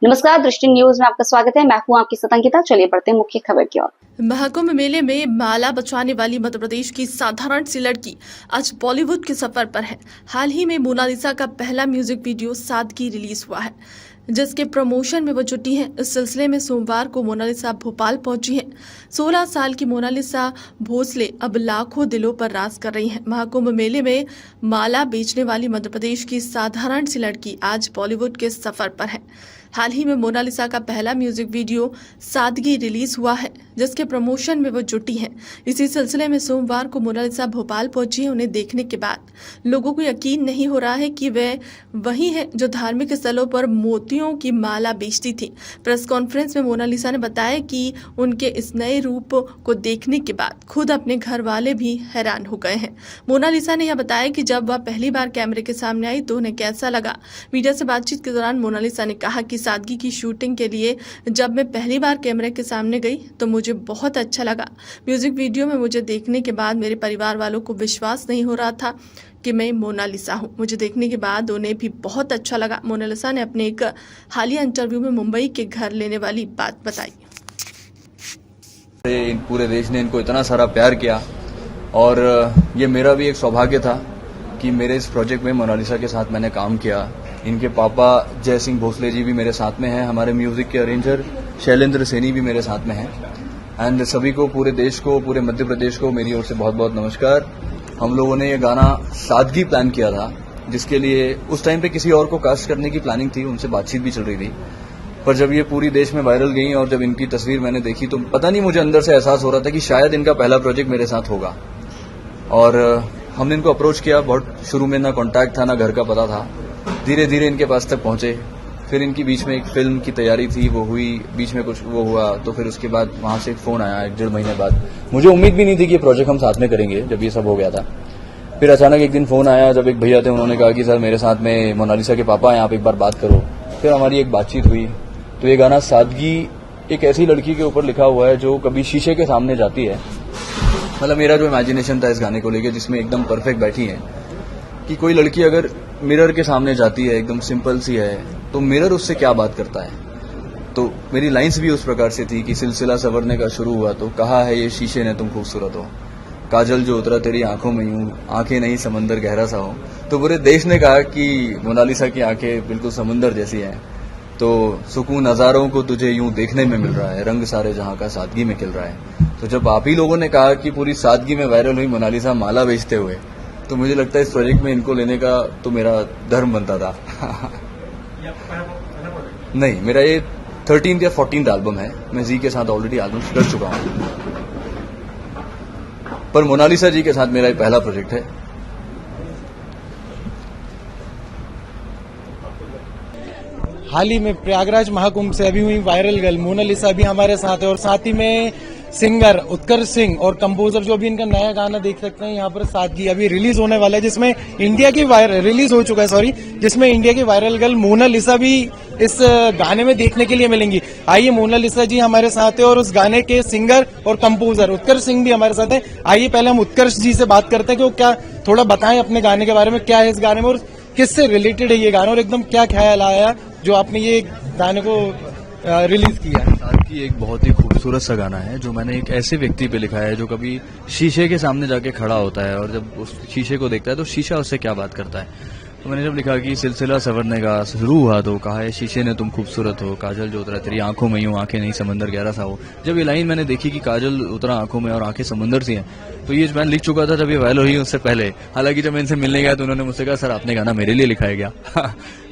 नमस्कार, दृष्टि न्यूज में आपका स्वागत है। मैं हूं आपकी सतंकिता। चलिए बढ़ते हैं मुख्य खबर की ओर। महाकुंभ मेले में माला बचाने वाली मध्य प्रदेश की साधारण सी लड़की आज बॉलीवुड के सफर पर है। हाल ही में मोनालिसा का पहला म्यूजिक वीडियो सादगी रिलीज हुआ है, जिसके प्रमोशन में वो जुटी हैं। इस सिलसिले में सोमवार को मोनालिसा भोपाल पहुंची हैं। 16 साल की मोनालिसा भोसले अब लाखों दिलों पर राज कर रही हैं। महाकुंभ मेले में माला बेचने वाली मध्य प्रदेश की साधारण सी लड़की आज बॉलीवुड के सफर पर है। हाल ही में मोनालिसा का पहला म्यूजिक वीडियो सादगी रिलीज हुआ है, जिसके प्रमोशन में वो जुटी हैं। इसी सिलसिले में सोमवार को मोनालिसा भोपाल पहुंची है। उन्हें देखने के बाद लोगों को यकीन नहीं हो रहा है कि वह वही है जो धार्मिक स्थलों पर मोतियों की माला बेचती थी। प्रेस कॉन्फ्रेंस में मोनालिसा ने बताया कि उनके इस नए रूप को देखने के बाद खुद अपने घर वाले भी हैरान हो गए हैं। मोनालिसा ने यह बताया कि जब वह पहली बार कैमरे के सामने आई तो उन्हें कैसा लगा। मीडिया से बातचीत के दौरान मोनालिसा ने कहा कि सादगी की शूटिंग के लिए जब मैं पहली बार कैमरे के सामने गई तो मुझे बहुत अच्छा लगा। म्यूजिक वीडियो में मुझे देखने के बाद मेरे परिवार वालों को विश्वास नहीं हो रहा था कि मैं मोनालिसा हूं। मुझे देखने के बाद उन्हें भी बहुत अच्छा लगा। मोनालिसा ने अपने एक हालिया इंटरव्यू में मुंबई के घर लेने वाली बात बताई। पूरे देश ने इनको इतना सारा प्यार किया और ये मेरा भी एक सौभाग्य था कि मेरे इस प्रोजेक्ट में मोनालिसा के साथ मैंने काम किया। इनके पापा जय सिंह भोसले जी भी मेरे साथ में हैं, हमारे म्यूजिक के अरेंजर शैलेंद्र सैनी भी मेरे साथ में हैं। एंड सभी को, पूरे देश को, पूरे मध्य प्रदेश को मेरी ओर से बहुत बहुत नमस्कार। हम लोगों ने ये गाना सादगी प्लान किया था, जिसके लिए उस टाइम पे किसी और को कास्ट करने की प्लानिंग थी, उनसे बातचीत भी चल रही थी। पर जब ये पूरी देश में वायरल गई और जब इनकी तस्वीर मैंने देखी तो पता नहीं, मुझे अंदर से एहसास हो रहा था कि शायद इनका पहला प्रोजेक्ट मेरे साथ होगा। और हमने इनको अप्रोच किया। बहुत शुरू में ना कॉन्टैक्ट था, ना घर का पता था। धीरे धीरे इनके पास तक पहुंचे। फिर इनकी बीच में एक फिल्म की तैयारी थी, वो हुई, बीच में कुछ वो हुआ, तो फिर उसके बाद वहां से एक फोन आया 1-1.5 महीने बाद। मुझे उम्मीद भी नहीं थी कि ये प्रोजेक्ट हम साथ में करेंगे जब ये सब हो गया था। फिर अचानक एक दिन फोन आया, जब एक भैया थे, उन्होंने कहा कि सर मेरे साथ में मोनालिसा के पापा हैं, आप एक बार बात करो। फिर हमारी एक बातचीत हुई। तो ये गाना सादगी एक ऐसी लड़की के ऊपर लिखा हुआ है जो कभी शीशे के सामने जाती है। मतलब मेरा जो इमेजिनेशन था इस गाने को लेकर, जिसमें एकदम परफेक्ट बैठी है कि कोई लड़की अगर मिरर के सामने जाती है, एकदम सिंपल सी है, तो मिरर उससे क्या बात करता है। तो मेरी लाइंस भी उस प्रकार से थी कि सिलसिला संवरने का शुरू हुआ तो कहा है ये शीशे ने तुम खूबसूरत हो, काजल जो उतरा तेरी आंखों में यूं, आंखें नहीं समंदर गहरा सा हो। तो पूरे देश ने कहा कि मोनालिसा की आंखें बिल्कुल समुंदर जैसी हैं। तो सुकून नजारों को तुझे यूं देखने में मिल रहा है, रंग सारे जहां का सादगी में खिल रहा है। तो जब आप ही लोगों ने कहा कि पूरी सादगी में वायरल हुई मोनालिसा माला बेचते हुए, तो मुझे लगता है इस प्रोजेक्ट में इनको लेने का तो मेरा धर्म बनता था। नहीं, मेरा ये 13th या 14th एल्बम है। मैं जी के साथ ऑलरेडी एल्बम कर चुका हूं, पर मोनालिसा जी के साथ मेरा ये पहला प्रोजेक्ट है। हाल ही में प्रयागराज महाकुंभ से अभी हुई वायरल गर्ल मोनालिसा भी हमारे साथ है और साथ ही में सिंगर उत्कर्ष सिंह और कंपोजर जो अभी इनका नया गाना देख सकते हैं यहाँ पर सादगी अभी रिलीज होने वाला है, जिसमें इंडिया की रिलीज हो चुका है, जिसमें इंडिया की वायरल गर्ल मोनालिसा भी इस गाने में देखने के लिए मिलेंगी। आइए, मोनालिसा जी हमारे साथ है और उस गाने के सिंगर और कंपोजर उत्कर्ष सिंह भी हमारे साथ है। आइए पहले हम उत्कर्ष जी से बात करते हैं कि वो क्या थोड़ा बताएं अपने गाने के बारे में, क्या है इस गाने में और किससे रिलेटेड है ये गाना और एकदम क्या ख्याल आया जो आपने ये गाने को रिलीज किया। सादगी एक बहुत ही खूबसूरत सा गाना है जो मैंने एक ऐसे व्यक्ति पे लिखा है जो कभी शीशे के सामने जाके खड़ा होता है और जब उस शीशे को देखता है तो शीशा उससे क्या बात करता है। तो मैंने जब लिखा कि सिलसिला संवरने का शुरू हुआ तो कहा है शीशे ने तुम खूबसूरत हो, काजल जो उतरा तेरी आंखों में यूं, आंखें नहीं समंदर गहरा सा हो। जब ये लाइन मैंने देखी कि काजल उतरा आंखों में और आंखें समंदर सी हैं, तो ये मैंने लिख चुका था जब ये वायरल हुई उससे पहले। हालांकि जब मैं इनसे मिलने गया तो उन्होंने मुझसे कहा सर आपने गाना मेरे लिए लिखा है क्या।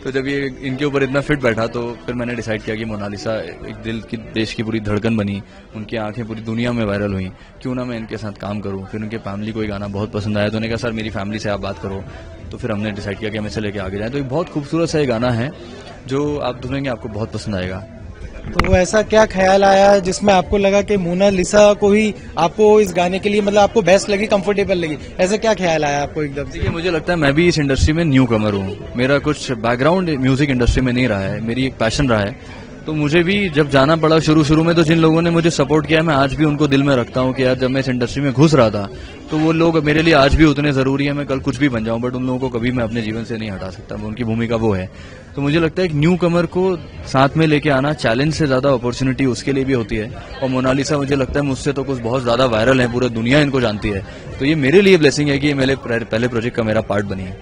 तो जब ये इनके ऊपर इतना फिट बैठा तो फिर मैंने डिसाइड किया कि मोनालिसा एक दिल की, देश की पूरी धड़कन बनी, उनकी आंखें पूरी दुनिया में वायरल हुई, क्यों ना मैं इनके साथ काम करूं। फिर उनके फैमिली को ये गाना बहुत पसंद आया तो उन्होंने कहा सर मेरी फैमिली से आप बात करो। तो फिर हमने डिसाइड किया कि हम इसे लेके आगे जाएं। तो एक बहुत खूबसूरत सा ये गाना है जो आप सुनेंगे आपको बहुत पसंद आएगा। तो ऐसा क्या ख्याल आया जिसमें आपको लगा कि मोनालिसा को ही आपको इस गाने के लिए मतलब आपको बेस्ट लगी, कंफर्टेबल लगी, ऐसा क्या ख्याल आया आपको एकदम? देखिए, मुझे लगता है मैं भी इस इंडस्ट्री में न्यू कमर हूँ। मेरा कुछ बैकग्राउंड म्यूजिक इंडस्ट्री में नहीं रहा है, मेरी एक पैशन रहा है। तो मुझे भी जब जाना पड़ा शुरू में, तो जिन लोगों ने मुझे सपोर्ट किया, मैं आज भी उनको दिल में रखता हूँ कि यार जब मैं इस इंडस्ट्री में घुस रहा था तो वो लोग मेरे लिए आज भी उतने जरूरी है। मैं कल कुछ भी बन जाऊं, बट उन लोगों को कभी मैं अपने जीवन से नहीं हटा सकता, उनकी भूमिका वो है। तो मुझे लगता है एक न्यू कमर को साथ में लेके आना चैलेंज से ज्यादा अपॉर्चुनिटी उसके लिए भी होती है। और मोनालिसा मुझे लगता है मुझसे तो कुछ बहुत ज्यादा वायरल है, पूरी दुनिया इनको जानती है। तो ये मेरे लिए ब्लेसिंग है कि ये मेरे पहले प्रोजेक्ट का मेरा पार्ट बनी है।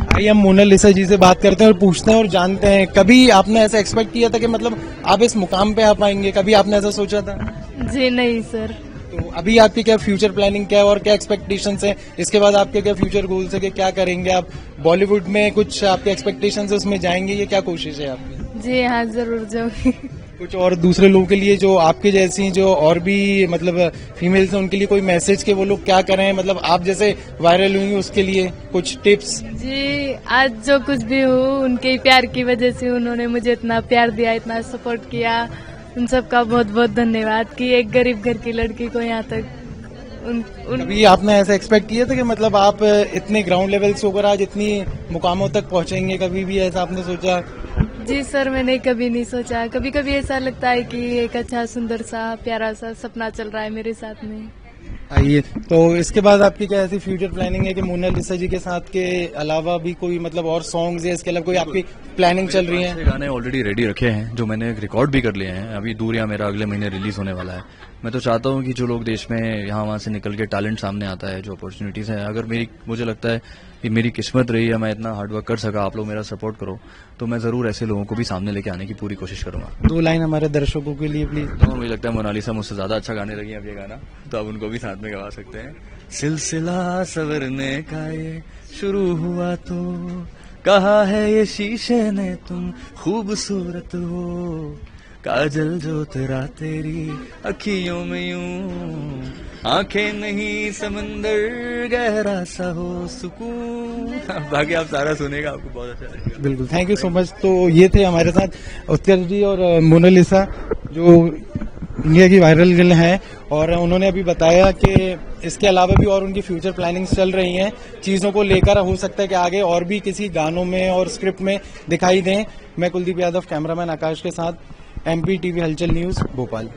आइए हम मोनालिसा जी से बात करते हैं और पूछते हैं और जानते हैं, कभी आपने ऐसा एक्सपेक्ट किया था कि मतलब आप इस मुकाम पे आ पाएंगे? कभी आपने ऐसा सोचा था? जी नहीं सर। तो अभी आपकी क्या फ्यूचर प्लानिंग क्या है और क्या एक्सपेक्टेशंस है? इसके बाद आपके क्या फ्यूचर गोल्स है कि क्या करेंगे आप? बॉलीवुड में कुछ आपके एक्सपेक्टेशंस है, उसमें जाएंगे? ये क्या कोशिश है आपकी? जी हाँ, जरूर जाऊंगी। कुछ और दूसरे लोगों के लिए जो आपके जैसी जो और भी मतलब फीमेल्स हैं, उनके लिए कोई मैसेज कि वो लोग क्या करें, मतलब आप जैसे वायरल हुई उसके लिए कुछ टिप्स? जी, आज जो कुछ भी हूँ उनके ही प्यार की वजह से, उन्होंने मुझे इतना प्यार दिया, इतना सपोर्ट किया, उन सबका बहुत बहुत धन्यवाद कि एक गरीब घर की लड़की को यहाँ तक अभी आपने ऐसा एक्सपेक्ट किया था कि मतलब आप इतने ग्राउंड लेवल से होकर आज इतनी मुकामों तक पहुंचेंगे? कभी भी ऐसा आपने सोचा? जी सर, मैंने कभी नहीं सोचा। कभी कभी ऐसा लगता है कि एक अच्छा सुंदर सा प्यारा सा सपना चल रहा है मेरे साथ में। आइए, तो इसके बाद आपकी क्या ऐसी फ्यूचर प्लानिंग है कि मोनालिसा जी के साथ के अलावा भी कोई मतलब और सॉन्ग्स या इसके अलावा कोई आपकी प्लानिंग चल रही है? गाने ऑलरेडी रेडी रखे हैं जो मैंने रिकॉर्ड भी कर लिए हैं। अभी दूरिया मेरा अगले महीने रिलीज होने वाला है। मैं तो चाहता हूं कि जो लोग देश में यहाँ वहाँ से निकल के टैलेंट सामने आता है, जो अपॉर्चुनिटीज हैं, अगर मुझे लगता है कि मेरी किस्मत रही है, मैं इतना हार्डवर्क कर सका, आप लोग मेरा सपोर्ट करो, तो मैं जरूर ऐसे लोगों को भी सामने लेके आने की पूरी कोशिश करूंगा। 2 लाइन हमारे दर्शकों के लिए प्लीज। तो मुझे लगता है मोनालिसा मुझसे ज्यादा अच्छा गाने लगी अब ये गाना, तो अब उनको भी साथ में गवा सकते हैं। सिलसिला सवरने का ये शुरू हुआ तो कहा है ये शीशे ने तुम खूबसूरत हो, काजल जो तेरा तेरी अखियों में यूं, आंखें नहीं समंदर गहरा सा हो सुकून। बाकी आप सारा सुनेगा, आपको बहुत अच्छा लगेगा। बिल्कुल, थैंक यू सो मच। तो ये थे हमारे साथ उत्कर्ष जी और मोनालिसा, जो इंडिया की वायरल गर्ल है, और उन्होंने अभी बताया कि इसके अलावा भी और उनकी फ्यूचर प्लानिंग्स चल रही हैं चीजों को लेकर। हो सकता है कि आगे और भी किसी गानों में और स्क्रिप्ट में दिखाई दें। मैं कुलदीप यादव, कैमरामैन आकाश के साथ, MP TV हलचल न्यूज, भोपाल।